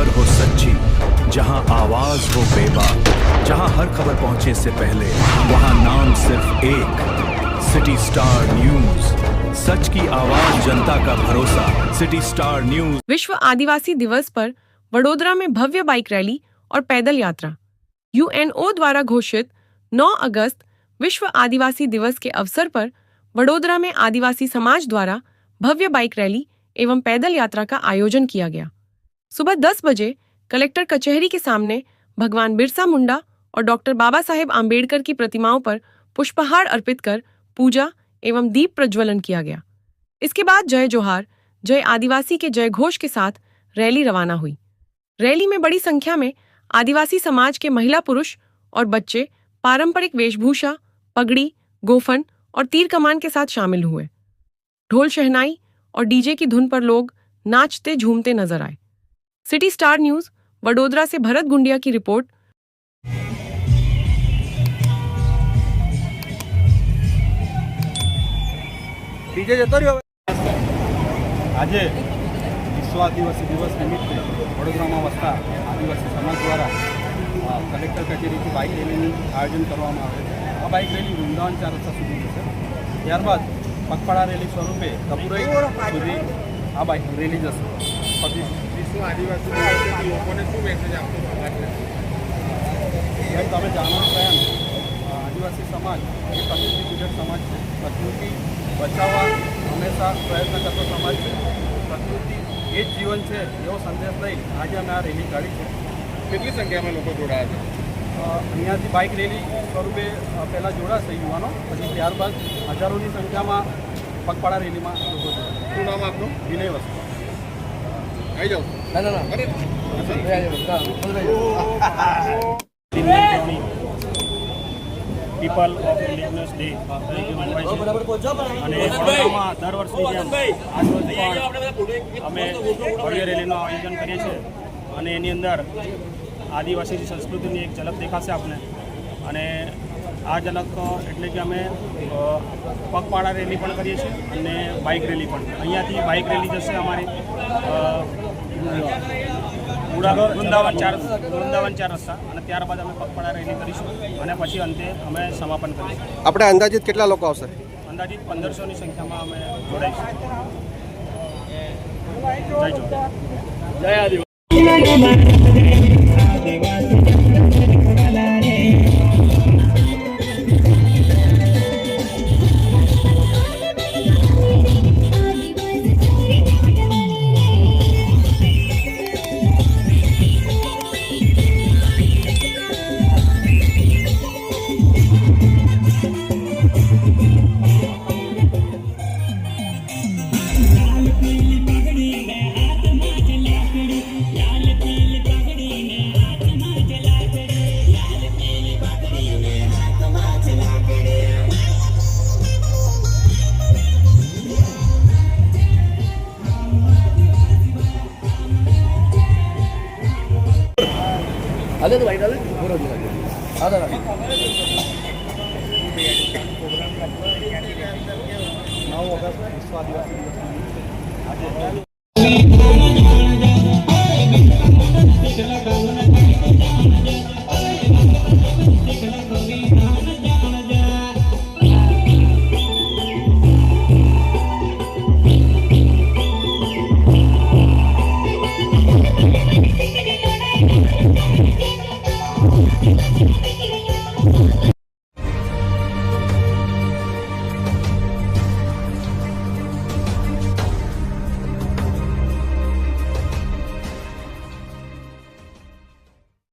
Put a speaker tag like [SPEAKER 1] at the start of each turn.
[SPEAKER 1] खबर हो सच्ची, जहां आवाज हो बेबाक, जहां हर खबर पहुंचे से पहले वहां नाम सिर्फ एक, सिटी स्टार न्यूज। सच की आवाज, जनता का भरोसा, सिटी स्टार न्यूज।
[SPEAKER 2] विश्व आदिवासी दिवस पर वडोदरा में भव्य बाइक रैली और पैदल यात्रा। यूएनओ द्वारा घोषित 9 अगस्त विश्व आदिवासी दिवस के अवसर पर वडोदरा में आदिवासी समाज द्वारा भव्य बाइक रैली एवं पैदल यात्रा का आयोजन किया गया। सुबह 10 बजे कलेक्टर कचहरी के सामने भगवान बिरसा मुंडा और डॉक्टर बाबा साहेब आम्बेडकर की प्रतिमाओं पर पुष्पहार अर्पित कर पूजा एवं दीप प्रज्वलन किया गया। इसके बाद जय जोहार, जय आदिवासी के जय घोष के साथ रैली रवाना हुई। रैली में बड़ी संख्या में आदिवासी समाज के महिला, पुरुष और बच्चे पारंपरिक वेशभूषा, पगड़ी, गोफन और तीर कमान के साथ शामिल हुए। ढोल, शहनाई और डीजे की धुन पर लोग नाचते झूमते नजर आए। सिटी स्टार न्यूज वडोदरा से भरत गुंडिया की रिपोर्ट।
[SPEAKER 3] डीजे जतो रह्यो। આજે વિશ્વ આદિવાસી દિવસ નિમિત્તે વડોદરામાં વસતા આદિવાસી સમાજ દ્વારા કલેક્ટર કચેરીથી બાઇક રેલીનું આયોજન કરવામાં આવે છે। આ બાઇક રેલી વૃંદાવન 4 રસ્તા સુધી જશે। ત્યારબાદ પગપાળા રેલી સ્વરૂપે કપુરઈ સુધી આ બાઇક રેલી જશે। વિશ્વ આદિવાસી દિવસે લોકોને શું મેસેજ આપવો છે? જેમ તમે જાણો છો એમ આદિવાસી સમાજ એ પ્રકૃતિ પૂજક સમાજ છે। પ્રકૃતિ બચાવવા હંમેશા પ્રયત્ન કરતો સમાજ છે। પ્રકૃતિ એ જ જીવન છે એવો સંદેશ લઈ આજે અમે આ રેલી કાઢી છે। કેટલી સંખ્યામાં લોકો જોડાયા છે? અહીંયાથી બાઇક રેલી સ્વરૂપે પહેલાં જોડાશે યુવાનો, પછી ત્યારબાદ હજારોની સંખ્યામાં પગપાળા રેલીમાં લોકો જોડાશે। શું નામ આપનું? વિનય વસ્તુ। આવી જાઓ।
[SPEAKER 4] પીપલ ઓફ ઇન્ડિજિનસ ડે તરીકે મનાવાય છે અને વડોદરામાં દર વર્ષની જેમ આજ રોજ પણ અમે ભવ્ય રેલીનું આયોજન કરીએ છીએ અને એની અંદર આદિવાસી સંસ્કૃતિની એક ઝલક દેખાશે આપને। અને આ ઝલક એટલે કે અમે પગપાળા રેલી પણ કરીએ છીએ અને બાઇક રેલી પણ। અહીંયાથી બાઇક રેલી જશે અમારી વૃંદાવન 4 રસ્તા અને ત્યારબાદ અમે પગપાળા રેલી કરીશું અને પછી અંતે અમે સમાપન કરીશું।
[SPEAKER 3] આપણે અંદાજિત કેટલા લોકો આવશે?
[SPEAKER 4] અંદાજિત 1500ની સંખ્યામાં અમે જોડાઈશું। જય જોહાર, જય આદિવાસી।
[SPEAKER 3] अरे तो भाई डाले पूरा दिला दे। आधा 9 अगस्त विश्व आदिवासी दिवस